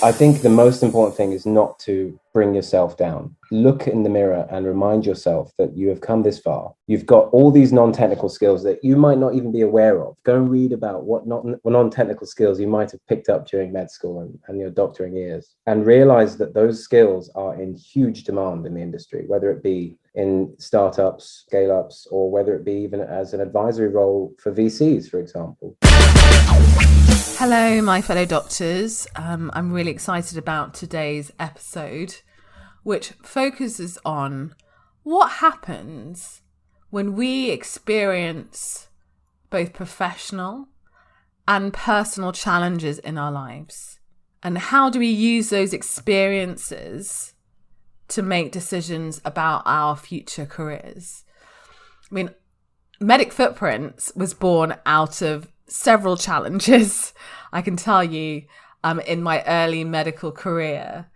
I think the most important thing is not to bring yourself down. Look in the mirror and remind yourself that you have come this far. You've got all these non-technical skills that you might not even be aware of. Go and read about what non-technical skills you might have picked up during med school and your doctoring years, and realize that those skills are in huge demand in the industry, whether it be in startups, scale-ups, or whether it be even as an advisory role for VCs, for example. Hello, my fellow doctors. I'm really excited about today's episode, which focuses on what happens when we experience both professional and personal challenges in our lives, and how do we use those experiences to make decisions about our future careers. I mean, Medic Footprints was born out of several challenges, I can tell you, in my early medical career.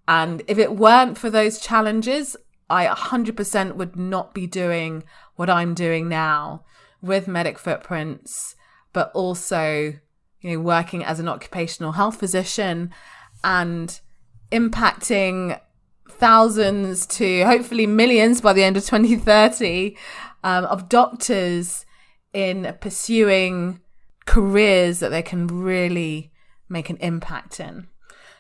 And if it weren't for those challenges, I 100% would not be doing what I'm doing now with Medic Footprints, but also, working as an occupational health physician and impacting thousands to hopefully millions by the end of 2030 of doctors in pursuing careers that they can really make an impact in.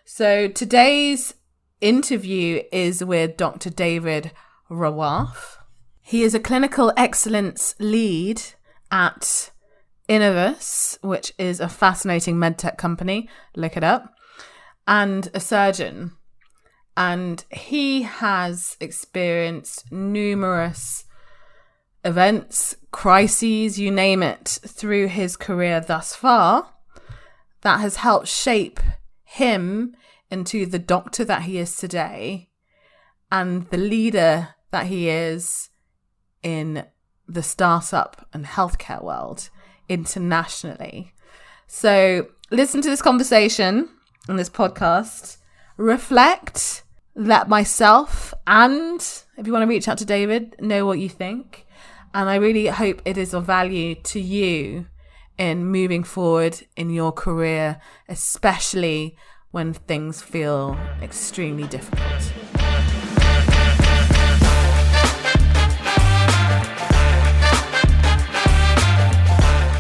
So today's interview is with Dr. David Rawaf. He is a clinical excellence lead at Inovus, which is a fascinating medtech company, look it up, and a surgeon. And he has experienced numerous events, crises, you name it, through his career thus far, that has helped shape him into the doctor that he is today and the leader that he is in the startup and healthcare world internationally. So listen to this conversation on this podcast, reflect, let myself and, if you want to reach out to David, know what you think. And I really hope it is of value to you in moving forward in your career, especially when things feel extremely difficult.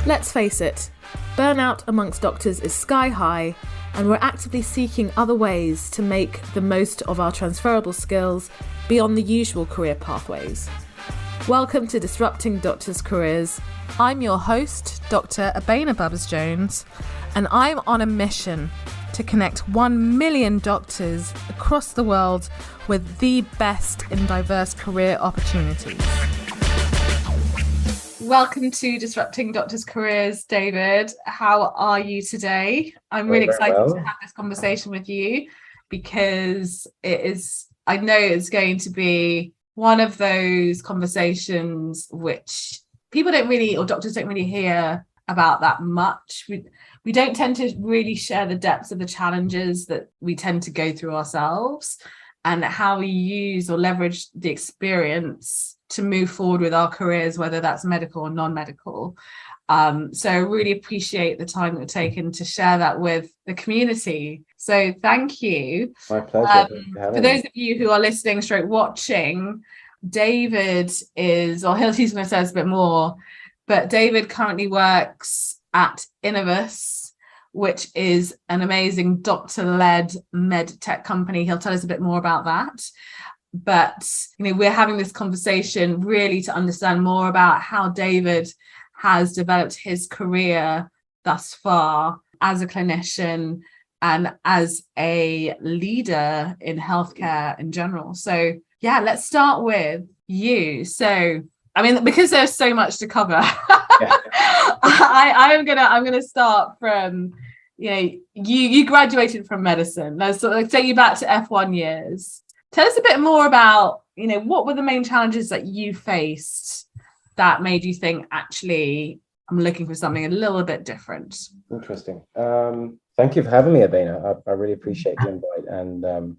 Let's face it, burnout amongst doctors is sky high, and we're actively seeking other ways to make the most of our transferable skills beyond the usual career pathways. Welcome to Disrupting Doctors' Careers. I'm your host, Dr. Abena Bubbs-Jones, and I'm on a mission to connect 1 million doctors across the world with the best in diverse career opportunities. Welcome to Disrupting Doctors' Careers, David. How are you today? I'm really excited to have this conversation with you because I know it's going to be one of those conversations which people don't really, or doctors don't really hear about that much. We don't tend to really share the depths of the challenges that we tend to go through ourselves and how we use or leverage the experience to move forward with our careers, whether that's medical or non-medical. So I really appreciate the time that you're taken to share that with the community. So thank you. My pleasure. For those of you who are listening / watching, David he's going to say us a bit more, but David currently works at Inovus, which is an amazing doctor-led med tech company. He'll tell us a bit more about that. But, we're having this conversation really to understand more about how David has developed his career thus far as a clinician and as a leader in healthcare in general. So, yeah, let's start with you. So, because there's so much to cover, I'm gonna start from, you graduated from medicine. Let's take you back to F1 years. Tell us a bit more about, what were the main challenges that you faced that made you think, actually, I'm looking for something a little bit different? Interesting. Thank you for having me, Abena. I really appreciate the invite, and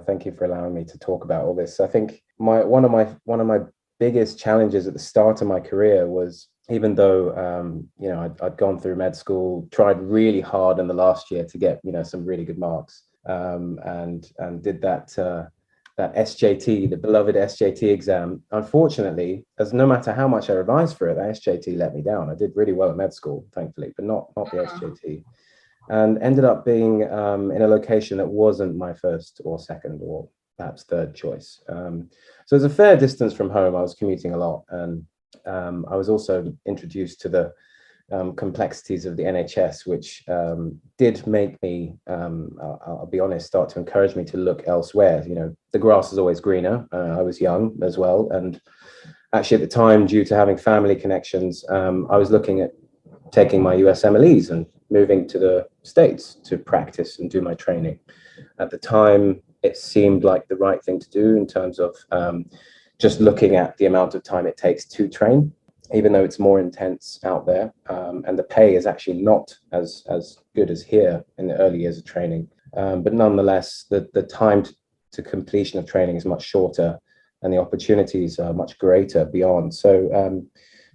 thank you for allowing me to talk about all this. I think one of my biggest challenges at the start of my career was, even though I'd gone through med school, tried really hard in the last year to get some really good marks, and did that SJT, the beloved SJT exam. Unfortunately, as no matter how much I revised for it, that SJT let me down. I did really well at med school, thankfully, but not the SJT, and ended up being in a location that wasn't my first or second or perhaps third choice. So it's a fair distance from home. I was commuting a lot, and I was also introduced to the complexities of the NHS, which did make me, I'll be honest, start to encourage me to look elsewhere. You know, the grass is always greener. I was young as well. And actually at the time, due to having family connections, I was looking at taking my USMLEs and moving to the States to practice and do my training. At the time, it seemed like the right thing to do in terms of just looking at the amount of time it takes to train, even though it's more intense out there, and the pay is actually not as good as here in the early years of training. But nonetheless, the time to completion of training is much shorter, and the opportunities are much greater beyond. So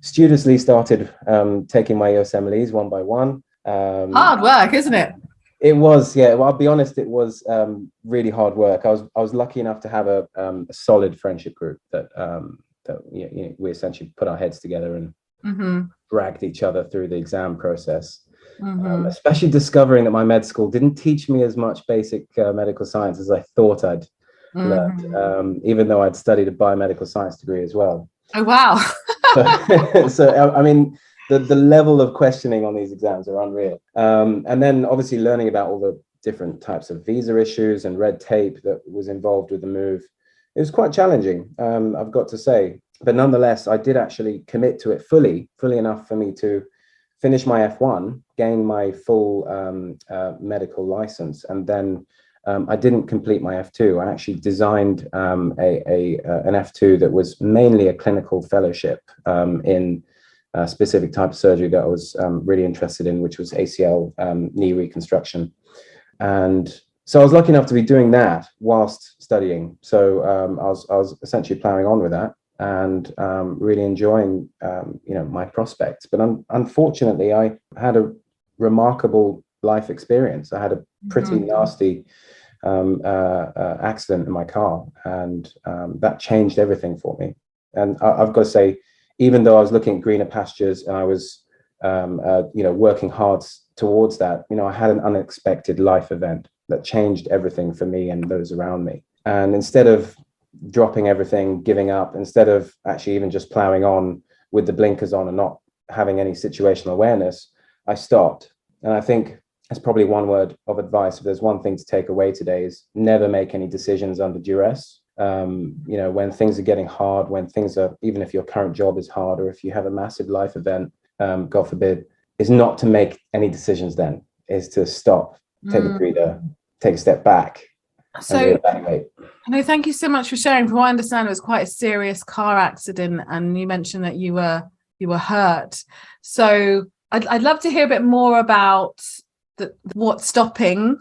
studiously started taking my USMLEs one by one. Hard work, isn't it? It was, yeah. Well, I'll be honest, it was really hard work. I was lucky enough to have a solid friendship group that we essentially put our heads together and dragged each other through the exam process. Especially discovering that my med school didn't teach me as much basic medical science as I thought I'd learned, even though I'd studied a biomedical science degree as well. Oh, wow. So I mean, the level of questioning on these exams are unreal. And then obviously learning about all the different types of visa issues and red tape that was involved with the move. It was quite challenging, I've got to say. But nonetheless, I did actually commit to it fully enough for me to finish my F1, gain my full medical license, and then I didn't complete my F2. I actually designed an F2 that was mainly a clinical fellowship in a specific type of surgery that I was really interested in, which was ACL knee reconstruction. And so I was lucky enough to be doing that whilst studying. So I was essentially plowing on with that and really enjoying my prospects. But unfortunately, I had a remarkable life experience. I had a pretty nasty accident in my car, and that changed everything for me. And I've got to say, even though I was looking at greener pastures and I was working hard towards that, I had an unexpected life event that changed everything for me and those around me. And instead of dropping everything, giving up, instead of actually even just plowing on with the blinkers on and not having any situational awareness, I stopped. And I think that's probably one word of advice. If there's one thing to take away today, is never make any decisions under duress. When things are getting hard, when things are, even if your current job is hard, or if you have a massive life event, God forbid, is not to make any decisions then, is to stop, take a breather, take a step back, and reevaluate. No, thank you so much for sharing. From what I understand, it was quite a serious car accident, and you mentioned that you were hurt. So I'd love to hear a bit more about what stopping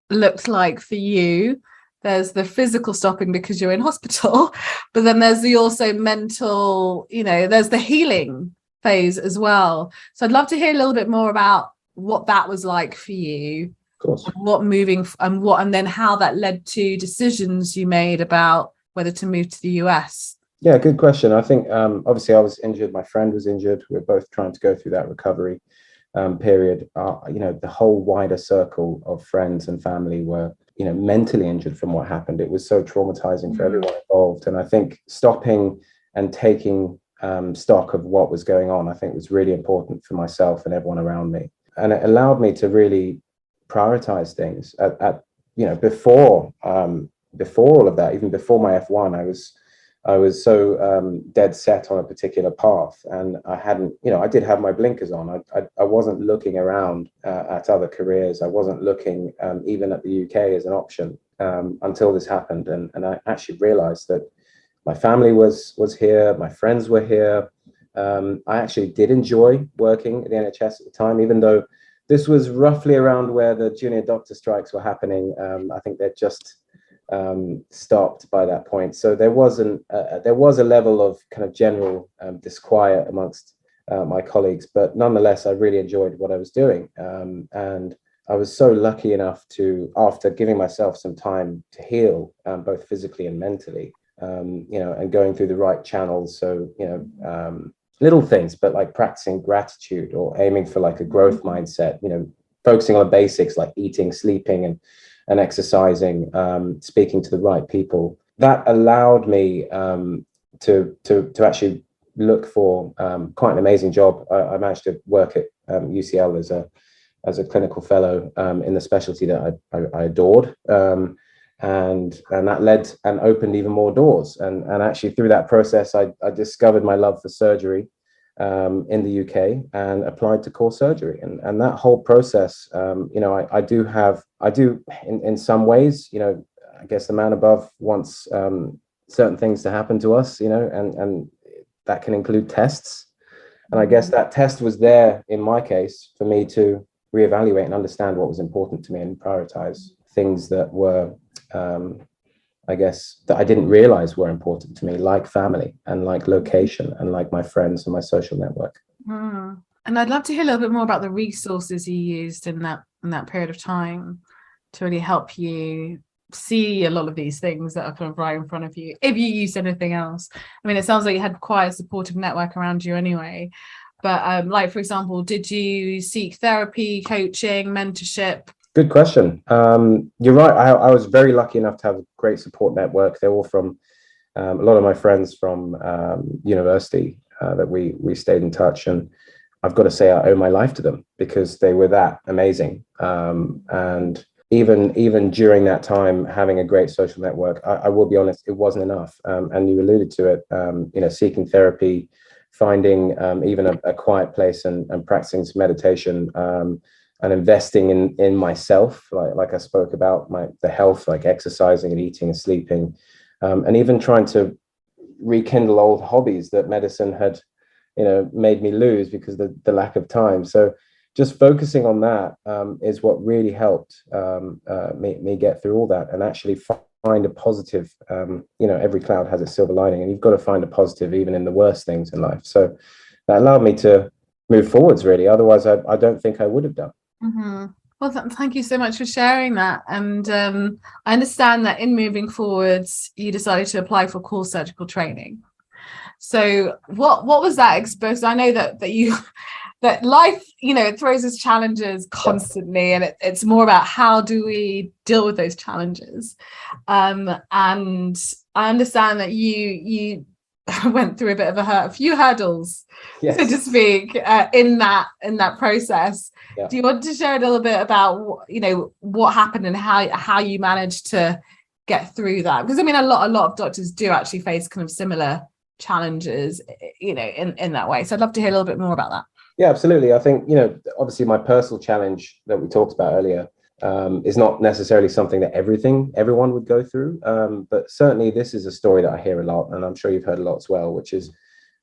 looked like for you. There's the physical stopping because you're in hospital, but then there's the also mental, there's the healing phase as well. So I'd love to hear a little bit more about what that was like for you. Of course. And then how that led to decisions you made about whether to move to the US. Yeah, good question. I think obviously I was injured. My friend was injured. We were both trying to go through that recovery period. The whole wider circle of friends and family were mentally injured from what happened. It was so traumatizing for everyone involved. And I think stopping and taking stock of what was going on, I think was really important for myself and everyone around me. And it allowed me to really prioritize things before all of that. Even before my F1, I was so dead set on a particular path, and I did have my blinkers on. I wasn't looking around at other careers. I wasn't looking even at the UK as an option until this happened. And I actually realized that my family was here, my friends were here. I actually did enjoy working at the NHS at the time, even though this was roughly around where the junior doctor strikes were happening. I think they'd just stopped by that point. So there was a level of kind of general disquiet amongst my colleagues, but nonetheless, I really enjoyed what I was doing. And I was so lucky enough to, after giving myself some time to heal, both physically and mentally, and going through the right channels. So, little things, but like practicing gratitude or aiming for like a growth mindset, focusing on the basics like eating, sleeping, and exercising, speaking to the right people. That allowed me to actually look for quite an amazing job. I managed to work at UCL as a clinical fellow in the specialty that I adored. And that led and opened even more doors. And actually through that process, I discovered my love for surgery in the UK and applied to core surgery. And that whole process, I do in some ways, I guess the man above wants certain things to happen to us, and that can include tests. And I guess that test was there in my case for me to reevaluate and understand what was important to me and prioritize things that were, I guess, that I didn't realize were important to me, like family and like location and like my friends and my social network. And I'd love to hear a little bit more about the resources you used in that period of time to really help you see a lot of these things that are kind of right in front of you, if you used anything else. I mean, it sounds like you had quite a supportive network around you anyway, but like, for example, did you seek therapy, coaching, mentorship? Good question. You're right. I was very lucky enough to have a great support network. They're all from a lot of my friends from university that we stayed in touch, and I've got to say I owe my life to them because they were that amazing. And even during that time, having a great social network, I will be honest, it wasn't enough. And you alluded to it. Seeking therapy, finding even a quiet place and practicing some meditation. And investing in myself, like I spoke about, the health, like exercising and eating and sleeping, and even trying to rekindle old hobbies that medicine had, made me lose because of the lack of time. So just focusing on that is what really helped me get through all that and actually find a positive. Every cloud has a silver lining, and you've got to find a positive even in the worst things in life. So that allowed me to move forwards, really. Otherwise, I don't think I would have done. Mm-hmm. Well, thank you so much for sharing that. And I understand that in moving forwards, you decided to apply for core surgical training. So what was that exposed? I know that you that life, it throws us challenges constantly, and it's more about how do we deal with those challenges. And I understand that you went through a bit of a few hurdles, yes, so to speak, in that process. Yeah. Do you want to share a little bit about what happened and how you managed to get through that? Because I mean, a lot of doctors do actually face kind of similar challenges, in that way. So I'd love to hear a little bit more about that. Yeah, absolutely. I think obviously my personal challenge that we talked about earlier is not necessarily something that everyone would go through. But certainly this is a story that I hear a lot, and I'm sure you've heard a lot as well, which is,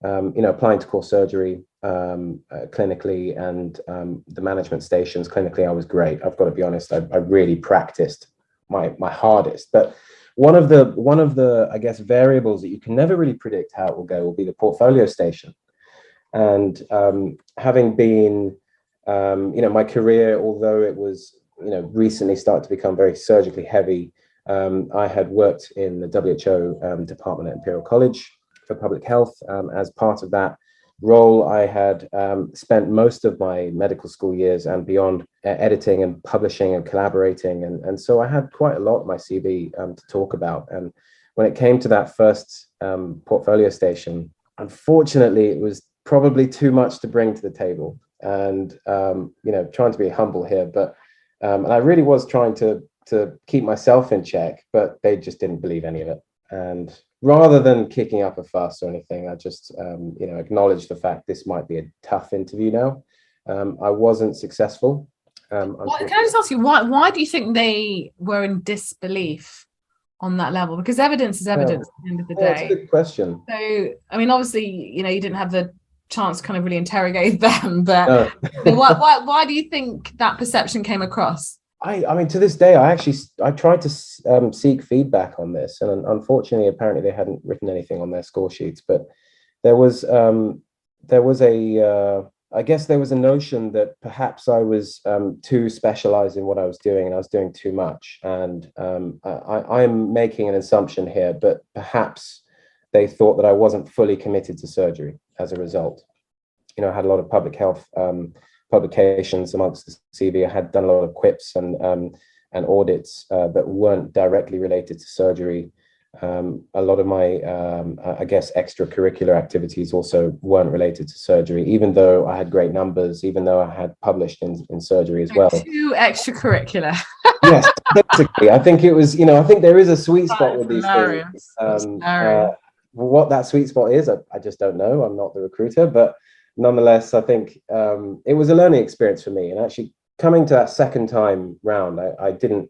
applying to core surgery clinically, and the management stations clinically, I was great. I've got to be honest. I really practiced my hardest. But one of the, I guess, variables that you can never really predict how it will be the portfolio station. And having been, my career, although it was, recently started to become very surgically heavy, I had worked in the WHO department at Imperial College for public health. As part of that role, I had spent most of my medical school years and beyond editing and publishing and collaborating. And so I had quite a lot of my CV to talk about. And when it came to that first portfolio station, unfortunately, it was probably too much to bring to the table. And, trying to be humble here, but and I really was trying to keep myself in check, but they just didn't believe any of it. And rather than kicking up a fuss or anything, I just, acknowledged the fact this might be a tough interview now. I wasn't successful. Can I just ask you, why do you think they were in disbelief on that level? Because evidence is evidence at the end of the day. That's a good question. So, I mean, obviously, you didn't have the chance to kind of really interrogate them, but why do you think that perception came across? I mean, to this day, I tried to seek feedback on this, and unfortunately, apparently, they hadn't written anything on their score sheets. But there was a I guess there was a notion that perhaps I was too specialized in what I was doing, and I was doing too much. And I'm making an assumption here, but perhaps they thought that I wasn't fully committed to surgery as a result. I had a lot of public health publications amongst the CV. I had done a lot of quips and audits that weren't directly related to surgery. A lot of my, I guess, extracurricular activities also weren't related to surgery, even though I had great numbers, even though I had published in surgery as well. Too extracurricular. Yes, basically. I think it was, I think there is a sweet spot with these things. What that sweet spot is, I just don't know. I'm not the recruiter, but nonetheless, I think it was a learning experience for me. And actually coming to that second time round, I didn't,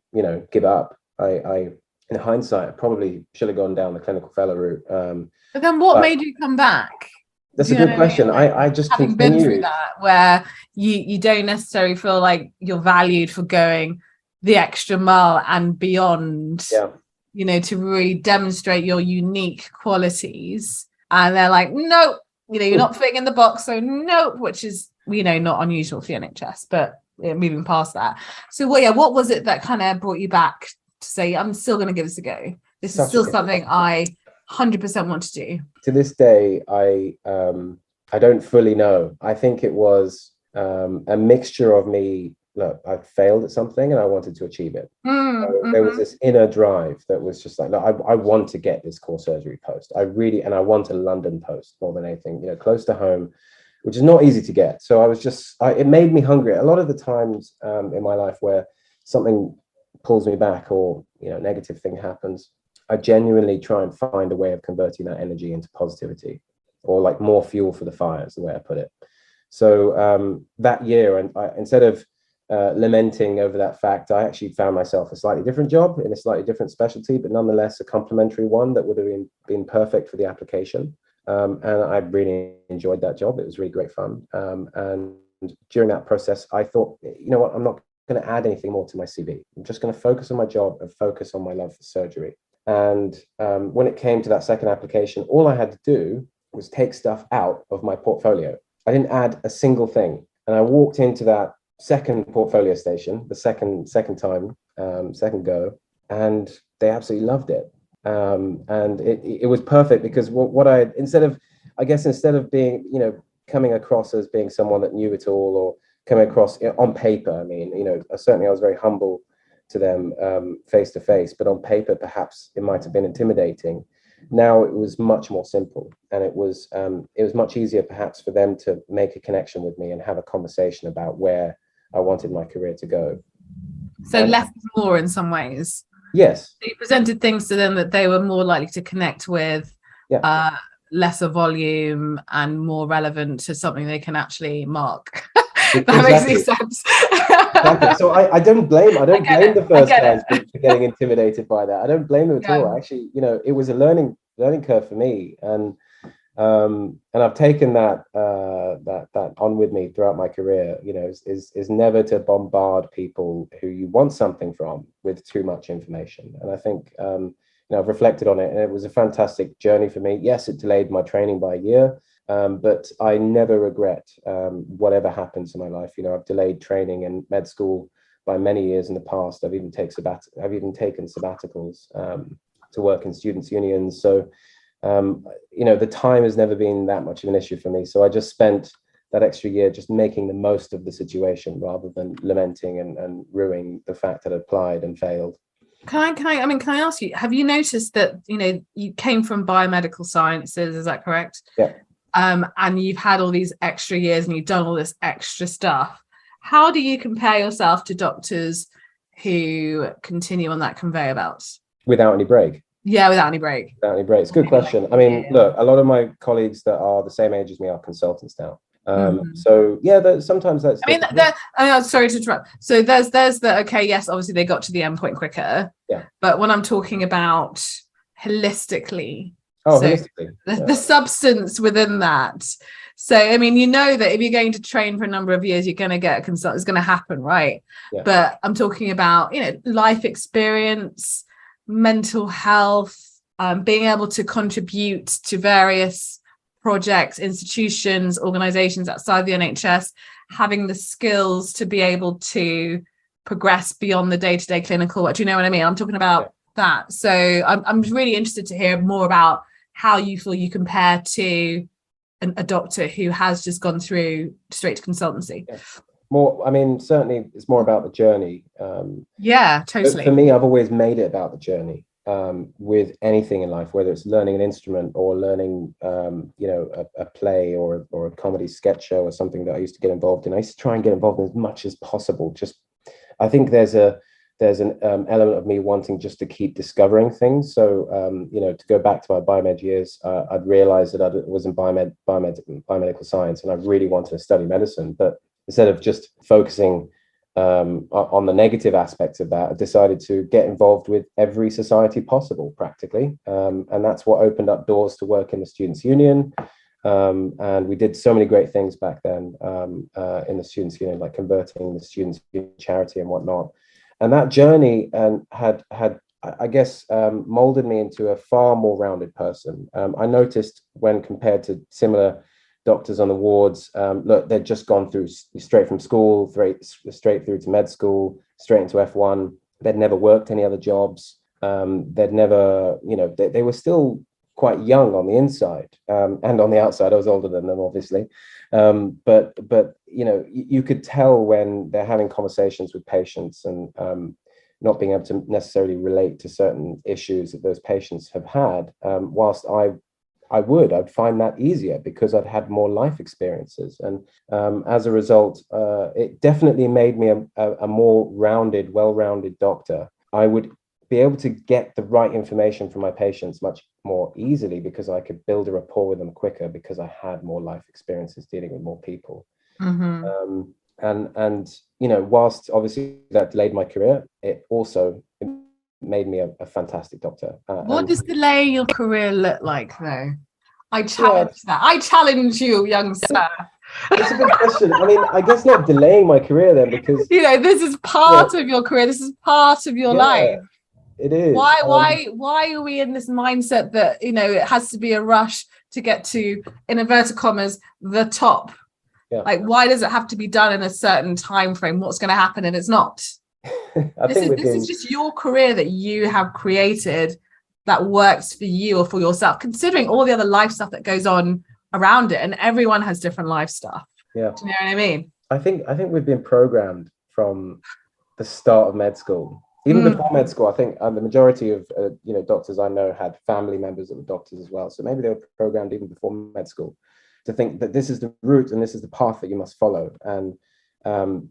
give up. I in hindsight, I probably should have gone down the clinical fellow route. But then what made you come back? That's a good question. I just having been through that, where you don't necessarily feel like you're valued for going the extra mile and beyond, to really demonstrate your unique qualities. And they're like, nope, you're not fitting in the box. So nope, which is, not unusual for the NHS, but moving past that. So what was it that kind of brought you back to say, I'm still going to give this a go? This is still something I 100% want to do. To this day, I don't fully know. I think it was a mixture of me. Look, I failed at something and I wanted to achieve it. There was this inner drive that was just like, look, I want to get this core surgery post. I want a London post more than anything, close to home, which is not easy to get. So I was just, it made me hungry. A lot of the times in my life where something pulls me back or, negative thing happens, I genuinely try and find a way of converting that energy into positivity, or like more fuel for the fire is the way I put it. So that year, and instead of lamenting over that fact, I actually found myself a slightly different job in a slightly different specialty, but nonetheless a complementary one that would have been perfect for the application. And I really enjoyed that job. It was really great fun. And during that process, I thought, what, I'm not going to add anything more to my CV. I'm just going to focus on my job and focus on my love for surgery. And when it came to that second application, all I had to do was take stuff out of my portfolio. I didn't add a single thing. And I walked into that second portfolio station, the second time, second go, and they absolutely loved it. And it was perfect because what I, instead of being, coming across as being someone that knew it all, or coming across on paper, I mean, certainly I was very humble to them face to face, but on paper, perhaps it might have been intimidating. Now it was much more simple, and it was much easier perhaps for them to make a connection with me and have a conversation about where I wanted my career to go. So less is more in some ways. Yes. So you presented things to them that they were more likely to connect with, lesser volume and more relevant to something they can actually mark. That makes any sense. Exactly. So I don't blame the first guys for getting intimidated by that. I don't blame them at all. Actually, it was a learning curve for me, and I've taken that on with me throughout my career. Is never to bombard people who you want something from with too much information. And I think I've reflected on it, and it was a fantastic journey for me. Yes, it delayed my training by a year. But I never regret whatever happens in my life. I've delayed training in med school by many years in the past. I've even taken sabbaticals to work in students' unions. So, the time has never been that much of an issue for me. So I just spent that extra year just making the most of the situation rather than lamenting and ruining the fact that I applied and failed. Can I ask you, have you noticed that, you came from biomedical sciences, is that correct? Yeah. And you've had all these extra years and you've done all this extra stuff. How do you compare yourself to doctors who continue on that conveyor belt? Without any break? Yeah, without any break. Without any break. It's a good question. I mean, look, a lot of my colleagues that are the same age as me are consultants now. So yeah, sometimes that's. I'm sorry to interrupt. So there's the okay, yes, obviously they got to the end point quicker. Yeah. But when I'm talking about holistically. Holistically. The substance within that. So, I mean, that if you're going to train for a number of years, you're going to get a consultant. It's going to happen, right? Yeah. But I'm talking about, life experience, mental health, being able to contribute to various projects, institutions, organizations outside the NHS, having the skills to be able to progress beyond the day-to-day clinical work. Do you know what I mean? I'm talking about that. So I'm really interested to hear more about how you feel you compare to a doctor who has just gone through straight to consultancy. More, I mean, certainly it's more about the journey. Totally. For me, I've always made it about the journey. With anything in life, whether it's learning an instrument or learning, a play or a comedy sketch show or something that I used to get involved in. I used to try and get involved in as much as possible. I think there's an element of me wanting just to keep discovering things. So, to go back to my biomed years, I'd realized that I was in biomedical science, and I really wanted to study medicine. But instead of just focusing on the negative aspects of that, I decided to get involved with every society possible, practically. And that's what opened up doors to work in the Students' Union. And we did so many great things back then in the Students' Union, like converting the Students' Union charity and whatnot. And that journey had I guess, molded me into a far more rounded person. I noticed when compared to similar doctors on the wards, look, they'd just gone through straight from school, straight through to med school, straight into F1. They'd never worked any other jobs. They'd never, they were still quite young on the inside, and on the outside. I was older than them, obviously. But you could tell when they're having conversations with patients and not being able to necessarily relate to certain issues that those patients have had, whilst I'd find that easier because I'd had more life experiences. And as a result, it definitely made me a more rounded, well-rounded doctor. I would be able to get the right information from my patients much more easily because I could build a rapport with them quicker because I had more life experiences dealing with more people. Mm-hmm. And whilst obviously that delayed my career, it also made me a fantastic doctor. What does delay your career look like, though? I challenge that. I challenge you, young sir. It's a good question. I mean, I guess not delaying my career then, because this is part of your career. This is part of your life. It is. Why are we in this mindset that it has to be a rush to get to, in inverted commas, the top? Yeah. Like, why does it have to be done in a certain time frame? What's going to happen? And it's not. This is just your career that you have created that works for you or for yourself, considering all the other life stuff that goes on around it. And everyone has different life stuff. Yeah. Do you know what I mean? I think we've been programmed from the start of med school. Even before med school, I think the majority of doctors I know had family members that were doctors as well. So maybe they were programmed even before med school to think that this is the route and this is the path that you must follow. And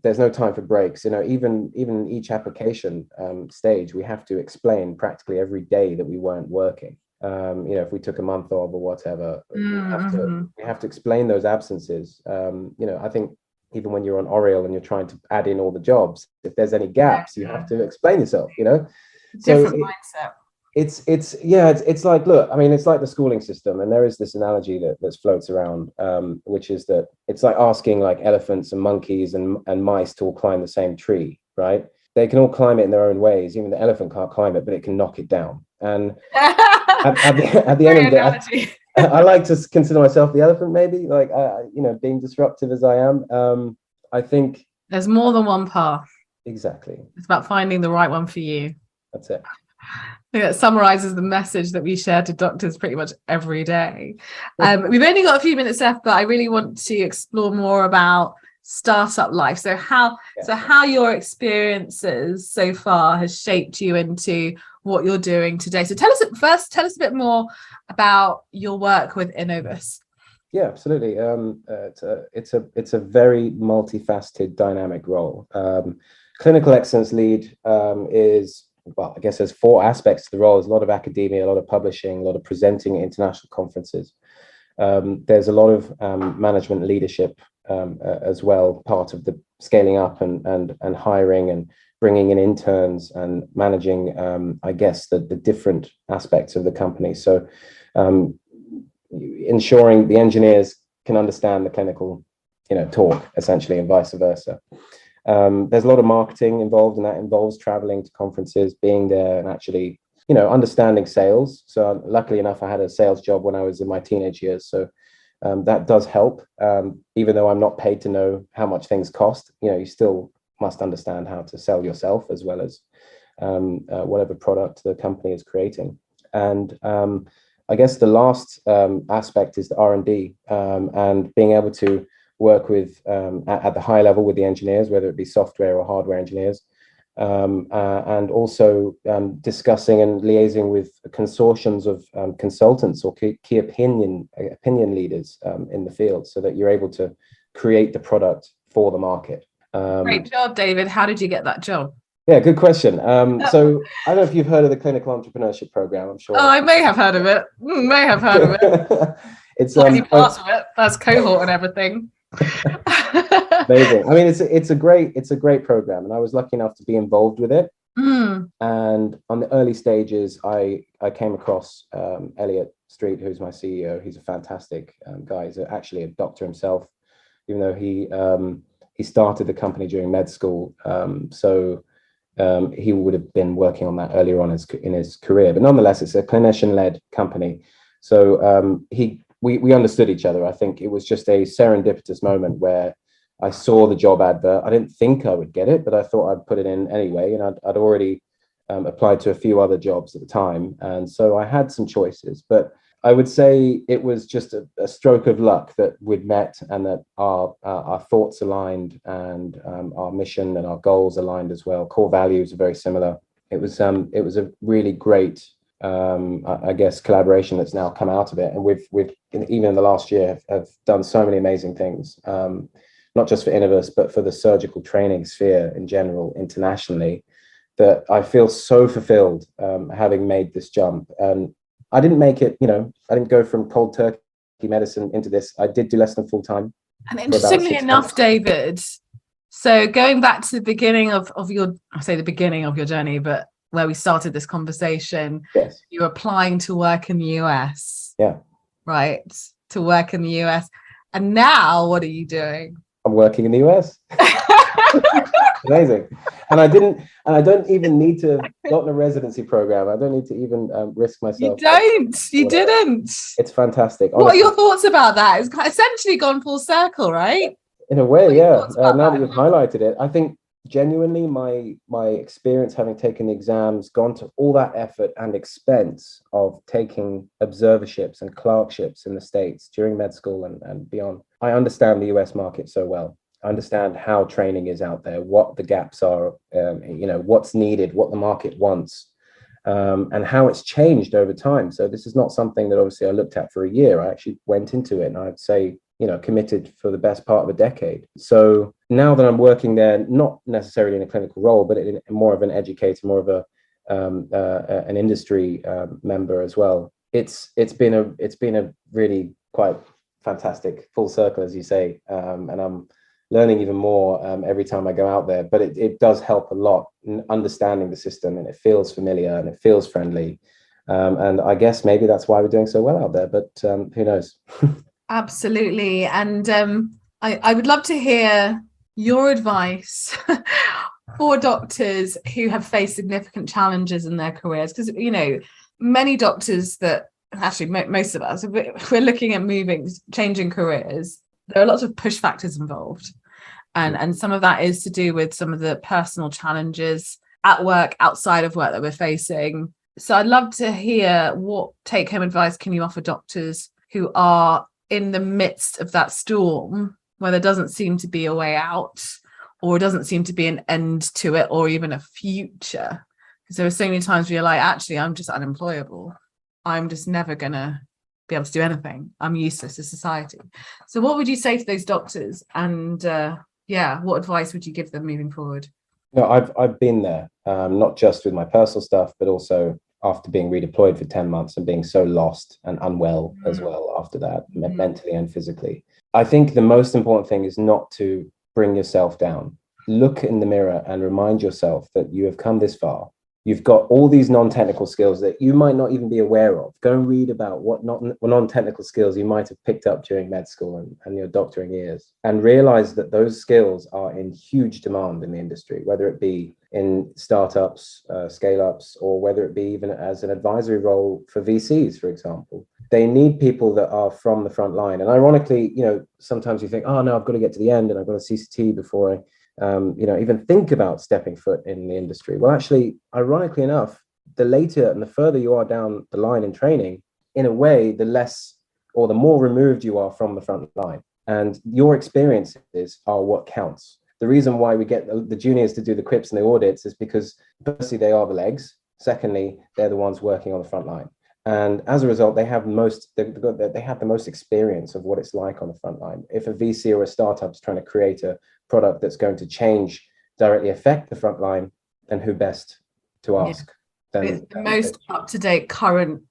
there's no time for breaks. Even each application stage, we have to explain practically every day that we weren't working. If we took a month off or whatever, we have to explain those absences. I think even when you're on Oriel and you're trying to add in all the jobs, if there's any gaps, you have to explain yourself. Different mindset. It's like, look, I mean, it's like the schooling system, and there is this analogy that floats around, which is that it's like asking like elephants and monkeys and mice to all climb the same tree, right? They can all climb it in their own ways. Even the elephant can't climb it, but it can knock it down. And at the end of the day, I like to consider myself the elephant, maybe, like being disruptive as I am. I think there's more than one path. Exactly. It's about finding the right one for you. That's it. I think that summarizes the message that we share to doctors pretty much every day. We've only got a few minutes left, but I really want to explore more about startup life. So how your experiences so far has shaped you into what you're doing today. So tell us a bit more about your work with Inovus. Yeah, absolutely. It's a very multifaceted, dynamic role. Clinical excellence lead is, well, I guess there's 4 aspects to the role. There's a lot of academia, a lot of publishing, a lot of presenting at international conferences. There's a lot of management leadership as well, part of the scaling up and hiring and bringing in interns and managing, I guess, the different aspects of the company. So ensuring the engineers can understand the clinical, talk, essentially, and vice versa. There's a lot of marketing involved, and that involves traveling to conferences, being there, and actually, understanding sales. So luckily enough, I had a sales job when I was in my teenage years. So That does help. Even though I'm not paid to know how much things cost, you still must understand how to sell yourself as well as whatever product the company is creating. And I guess the last aspect is the R&D, and being able to work with at the high level with the engineers, whether it be software or hardware engineers, and also discussing and liaising with consortiums of consultants or key opinion leaders in the field, so that you're able to create the product for the market. Great job, David. How did you get that job? Yeah, good question. So I don't know if you've heard of the clinical entrepreneurship program. I'm sure. Oh, I may have heard of it. It's tiny part of it. That's cohort and everything. Amazing. I mean, it's a great program, and I was lucky enough to be involved with it. And on the early stages, I came across Elliot Street, who's my CEO. He's a fantastic guy. He's actually a doctor himself, even though he started the company during med school. So he would have been working on that earlier on in his career. But nonetheless, it's a clinician-led company. So we understood each other. I think it was just a serendipitous moment where I saw the job advert. I didn't think I would get it, but I thought I'd put it in anyway. And I'd already applied to a few other jobs at the time. And so I had some choices. But I would say it was just a stroke of luck that we'd met, and that our thoughts aligned, and our mission and our goals aligned as well. Core values are very similar. It was a really great, I guess, collaboration that's now come out of it. And we've even in the last year have done so many amazing things, not just for Inovus, but for the surgical training sphere in general, internationally, that I feel so fulfilled having made this jump. And I didn't make it, I didn't go from cold turkey medicine into this. I did do less than full time. And interestingly enough, David, so going back to the beginning of your, I say the beginning of your journey, but where we started this conversation, yes, you were applying to work in the US. Yeah. Right. To work in the US. And now what are you doing? I'm working in the US. Amazing. And I don't even need to have gotten a residency program. I don't need to even risk myself. You didn't. It's fantastic. Honestly. What are your thoughts about that? It's essentially gone full circle, right? In a way, yeah. Now that you've highlighted it, I think genuinely my experience having taken the exams, gone to all that effort and expense of taking observerships and clerkships in the States during med school and beyond. I understand the US market so well. I understand how training is out there, what the gaps are, what's needed, what the market wants, and how it's changed over time. So this is not something that obviously I looked at for a year. I actually went into it, and I'd say, committed for the best part of a decade. So now that I'm working there, not necessarily in a clinical role, but in more of an educator, more of an industry member as well. It's been a really quite fantastic full circle, as you say, and I'm learning even more every time I go out there. But it does help a lot in understanding the system, and it feels familiar and it feels friendly. And I guess maybe that's why we're doing so well out there, but who knows? Absolutely. And I would love to hear your advice for doctors who have faced significant challenges in their careers. Because, many doctors that actually most of us, we're looking at changing careers. There are lots of push factors involved. And some of that is to do with some of the personal challenges at work, outside of work that we're facing. So I'd love to hear what take-home advice can you offer doctors who are in the midst of that storm where there doesn't seem to be a way out, or doesn't seem to be an end to it, or even a future. Because there are so many times where you're like, actually, I'm just unemployable. I'm just never going to be able to do anything. I'm useless to society. So what would you say to those doctors? And what advice would you give them moving forward? I've been there, not just with my personal stuff, but also after being redeployed for 10 months and being so lost and unwell as well after that, mentally and physically. I think the most important thing is not to bring yourself down. Look in the mirror and remind yourself that you have come this far. You've got all these non-technical skills that you might not even be aware of. Go and read about what non-technical skills you might have picked up during med school and your doctoring years, and realize that those skills are in huge demand in the industry, whether it be in startups, scale-ups, or whether it be even as an advisory role for VCs, for example. they need people that are from the front line. And ironically, sometimes you think, oh no, I've got to get to the end and I've got a CCT before I, even think about stepping foot in the industry. Well, actually, ironically enough, the later and the further you are down the line in training, in a way, the less or the more removed you are from the front line. And your experiences are what counts. The reason why we get the juniors to do the quips and the audits is because, firstly, they are the legs. Secondly, they're the ones working on the front line. And as a result, they have the most experience of what it's like on the front line. If a VC or a startup is trying to create a product that's going to directly affect the front line, then who best to ask? It's the most up-to-date current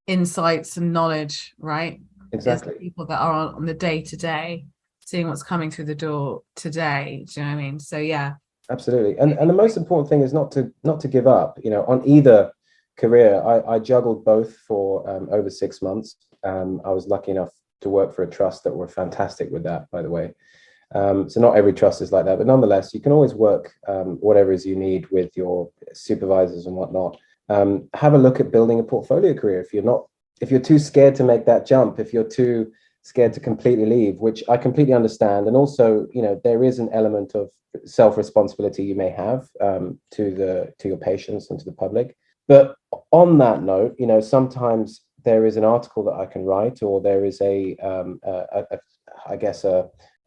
insights and knowledge, right? Exactly. It's the people that are on the day-to-day, seeing what's coming through the door today. Do you know what I mean? So yeah. Absolutely. And the most important thing is not to give up, on either career. I juggled both for over 6 months. I was lucky enough to work for a trust that were fantastic with that, by the way. So not every trust is like that, but nonetheless, you can always work whatever is you need with your supervisors and whatnot. Have a look at building a portfolio career. If you're too scared to make that jump, if you're too scared to completely leave, which I completely understand. And also, there is an element of self-responsibility you may have to your patients and to the public. But on that note, sometimes there is an article that I can write, or there is a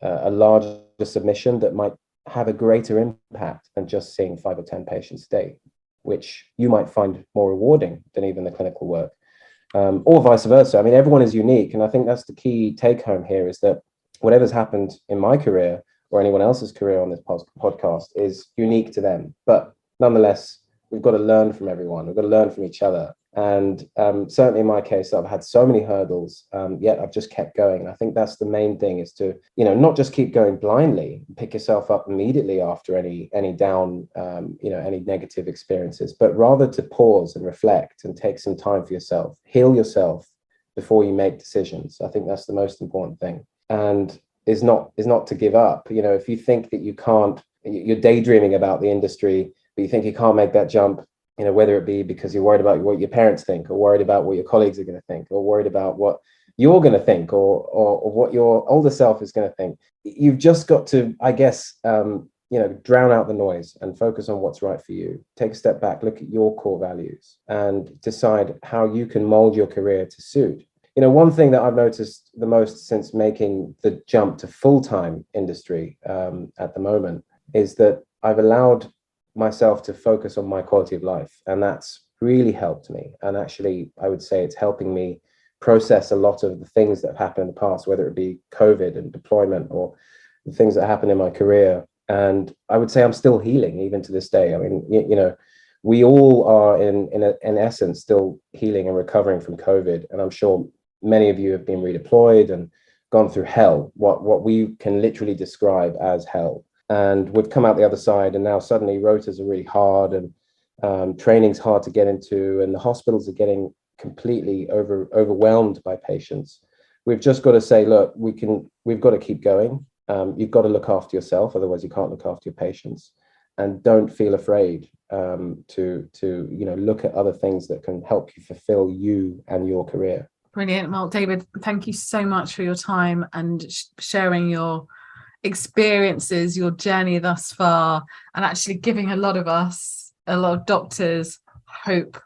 larger submission that might have a greater impact than just seeing 5 or 10 patients a day, which you might find more rewarding than even the clinical work, or vice versa. I mean, everyone is unique. And I think that's the key take home here, is that whatever's happened in my career or anyone else's career on this podcast is unique to them. But nonetheless, we've got to learn from everyone. We've got to learn from each other. And certainly in my case, I've had so many hurdles, yet I've just kept going. And I think that's the main thing, is to, not just keep going blindly, pick yourself up immediately after any down, any negative experiences, but rather to pause and reflect and take some time for yourself, heal yourself before you make decisions. I think that's the most important thing. And is not to give up. If you think that you can't, you're daydreaming about the industry, but you think you can't make that jump, whether it be because you're worried about what your parents think, or worried about what your colleagues are going to think, or worried about what you're going to think, or what your older self is going to think. You've just got to, I guess, drown out the noise and focus on what's right for you. Take a step back, look at your core values, and decide how you can mold your career to suit. One thing that I've noticed the most since making the jump to full-time industry at the moment is that I've allowed myself to focus on my quality of life, and that's really helped me. And actually, I would say it's helping me process a lot of the things that have happened in the past, whether it be COVID and deployment, or the things that happened in my career. And I would say I'm still healing even to this day. I mean, we all are in essence still healing and recovering from COVID, and I'm sure many of you have been redeployed and gone through hell, what we can literally describe as hell. And we've come out the other side, and now suddenly rotas are really hard, and training's hard to get into, and the hospitals are getting completely overwhelmed by patients. We've just got to say, look, we've got to keep going. You've got to look after yourself, otherwise you can't look after your patients. And don't feel afraid to look at other things that can help you fulfill you and your career. Brilliant. Well, David, thank you so much for your time and sharing your experiences, your journey thus far, and actually giving a lot of doctors hope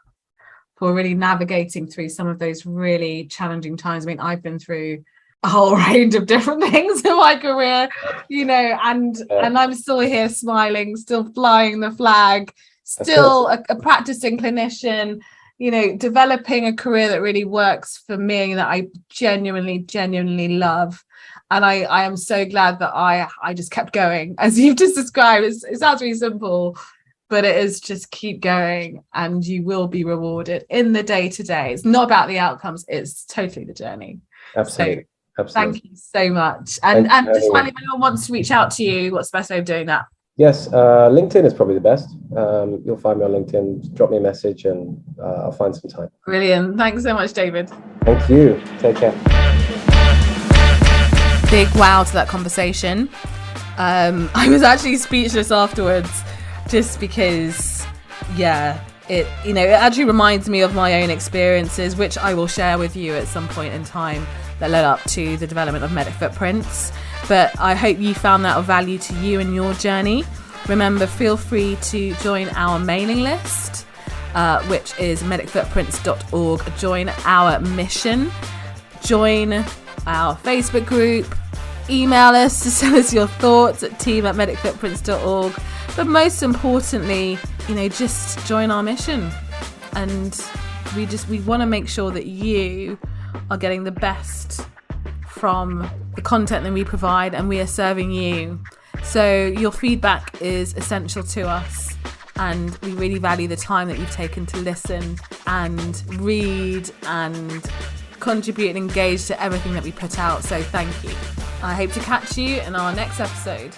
for really navigating through some of those really challenging times. I mean, I've been through a whole range of different things in my career, and I'm still here smiling, still flying the flag, still a practicing clinician, developing a career that really works for me, that I genuinely love. And I am so glad that I just kept going, as you've just described. It sounds really simple, but it is just keep going, and you will be rewarded in the day-to-day. It's not about the outcomes, it's totally the journey. Absolutely. Thank you so much. And just finally, if anyone wants to reach out to you, what's the best way of doing that? Yes, LinkedIn is probably the best. You'll find me on LinkedIn. Drop me a message and I'll find some time. Brilliant. Thanks so much, David. Thank you. Take care. Big wow to that conversation. I was actually speechless afterwards, just because, it actually reminds me of my own experiences, which I will share with you at some point in time, that led up to the development of Medic Footprints. But I hope you found that of value to you in your journey. Remember, feel free to join our mailing list, which is medicfootprints.org. Join our mission, join our Facebook group, email us to tell us your thoughts at team@medicfootprints.org. But most importantly, just join our mission. And we want to make sure that you are getting the best from the content that we provide, and we are serving you. So your feedback is essential to us, and we really value the time that you've taken to listen and read and contribute and engage to everything that we put out. So thank you. I hope to catch you in our next episode.